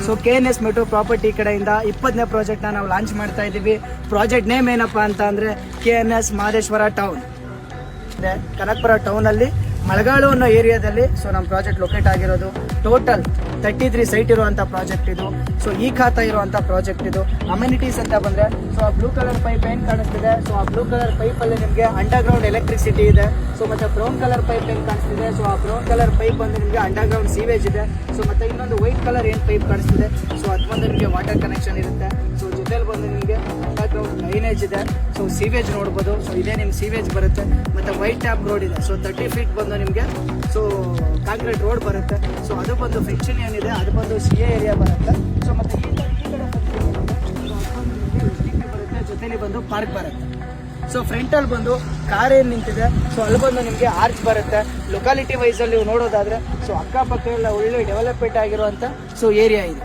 So KNS metro property ಕಡೆಯಿಂದ 20ನೇ ಪ್ರಾಜೆಕ್ಟ್ನ ನಾವು launch ಮಾಡ್ತಾ ಇದ್ದೀವಿ. ಪ್ರಾಜೆಕ್ಟ್ ನೇಮ್ ಏನಪ್ಪ ಅಂತ ಅಂದರೆ KNS ಮಹದೇಶ್ವರ ಟೌನ್. ಕನಕಪುರ ಟೌನಲ್ಲಿ ಮಳಗಾಳು ಅನ್ನೋ ಏರಿಯಾದಲ್ಲಿ ಸೊ ನಮ್ಮ ಪ್ರಾಜೆಕ್ಟ್ ಲೊಕೇಟ್ ಆಗಿರೋದು. ಟೋಟಲ್ 33 ಸೈಟ್ ಇರುವಂಥ ಪ್ರಾಜೆಕ್ಟ್ ಇದು. ಸೊ ಈ ಖಾತಾ ಇರುವಂಥ ಪ್ರಾಜೆಕ್ಟ್ ಇದು. ಅಮ್ಯುನಿಟೀಸ್ ಅಂತ ಬಂದರೆ ಸೊ ಆ ಬ್ಲೂ ಕಲರ್ ಪೈಪ್ ಏನು ಕಾಣಿಸ್ತಿದೆ, ಸೊ ಆ ಬ್ಲೂ ಕಲರ್ ಪೈಪಲ್ಲಿ ನಿಮಗೆ ಅಂಡರ್ಗ್ರೌಂಡ್ ಎಲೆಕ್ಟ್ರಿಸಿಟಿ ಇದೆ. ಸೊ ಮತ್ತು ಬ್ರೌನ್ ಕಲರ್ ಪೈಪ್ ಏನು ಕಾಣಿಸ್ತಿದೆ, ಸೊ ಆ ಬ್ರೌನ್ ಕಲರ್ ಪೈಪ್ ಬಂದು ನಿಮಗೆ ಅಂಡರ್ಗ್ರೌಂಡ್ ಸೀವೇಜ್ ಇದೆ. ಸೊ ಮತ್ತು ಇನ್ನೊಂದು ವೈಟ್ ಕಲರ್ ಏನು ಪೈಪ್ ಕಾಣಿಸ್ತಿದೆ, ಸೊ ಅದು ಬಂದು ನಿಮಗೆ ವಾಟರ್ ಕನೆಕ್ಷನ್ ಇರುತ್ತೆ. ಸೊ ಜೊತೆಲಿ ಬಂದು ನಿಮಗೆ ಅಂಡರ್ಗ್ರೌಂಡ್ ಲೈನೇಜ್ ಇದೆ. ಸೊ ಸೀವೇಜ್ ನೋಡ್ಬೋದು. ಸೊ ಇದೇ ನಿಮ್ಮ ಸೀವೇಜ್ ಬರುತ್ತೆ. ಮತ್ತು ವೈಟ್ ಟ್ಯಾಪ್ ರೋಡ್ ಇದೆ. ಸೊ 30 ಫೀಟ್ ಬಂದು ನಿಮಗೆ ಸೊ ಕಾಂಕ್ರೀಟ್ ರೋಡ್ ಬರುತ್ತೆ. ಸೊ ಅದು ಬಂದು ಫೆಕ್ಷನ್ ಏನಿದೆ ಅದು ಬಂದು CA ಏರಿಯಾ ಬರುತ್ತೆ. ಸೊ ಮತ್ತು ಈ ಕಡೆ ಬರುತ್ತೆ, ಜೊತೆಲಿ ಬಂದು ಪಾರ್ಕ್ ಬರುತ್ತೆ. ಸೊ ಫ್ರಂಟಲ್ಲಿ ಬಂದು ಕಾರ್ ಏನು ನಿಂತಿದೆ, ಸೊ ಅಲ್ಲಿ ಬಂದು ನಿಮಗೆ ಆರ್ಚ್ ಬರುತ್ತೆ. ಲೊಕಾಲಿಟಿ ವೈಸಲ್ಲಿ ನೀವು ನೋಡೋದಾದರೆ ಸೊ ಅಕ್ಕಪಕ್ಕ ಎಲ್ಲ ಒಳ್ಳೆ ಡೆವಲಪ್ಮೆಂಟ್ ಆಗಿರುವಂಥ ಸೊ ಏರಿಯಾ ಇದೆ.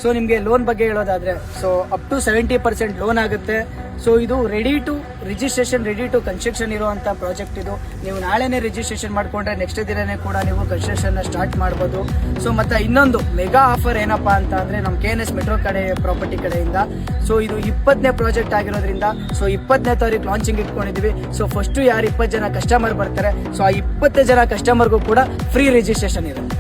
ಸೊ ನಿಮಗೆ ಲೋನ್ ಬಗ್ಗೆ ಹೇಳೋದಾದರೆ ಸೊ ಅಪ್ ಟು 70% ಲೋನ್ ಆಗುತ್ತೆ. ಸೊ ಇದು ready to registration, ready to construction ಇರುವಂಥ ಪ್ರಾಜೆಕ್ಟ್ ಇದು. ನೀವು ನಾಳೆನೇ ರಿಜಿಸ್ಟ್ರೇಷನ್ ಮಾಡಿಕೊಂಡ್ರೆ ನೆಕ್ಸ್ಟ್ ದಿನನೇ ಕೂಡ ನೀವು ಕನ್ಸ್ಟ್ರಕ್ಷನ್ನ ಸ್ಟಾರ್ಟ್ ಮಾಡ್ಬೋದು. ಸೊ ಮತ್ತು ಇನ್ನೊಂದು ಮೆಗಾ ಆಫರ್ ಏನಪ್ಪ ಅಂತ ಅಂದರೆ ನಮ್ಮ KNS ಮೆಟ್ರೋ ಕಡೆ ಪ್ರಾಪರ್ಟಿ ಕಡೆಯಿಂದ ಸೊ ಇದು 20ನೇ ಪ್ರಾಜೆಕ್ಟ್ ಆಗಿರೋದ್ರಿಂದ ಸೊ 20ನೇ ತಾರೀಕು ಲಾಂಚಿಂಗ್ ಇಟ್ಕೊಂಡಿದ್ದೀವಿ. ಸೊ ಫಸ್ಟು ಯಾರು 20 ಜನ ಕಸ್ಟಮರ್ ಬರ್ತಾರೆ, ಸೊ ಆ 20 ಜನ ಕಸ್ಟಮರ್ಗೂ ಕೂಡ ಫ್ರೀ ರಿಜಿಸ್ಟ್ರೇಷನ್ ಇರುತ್ತೆ.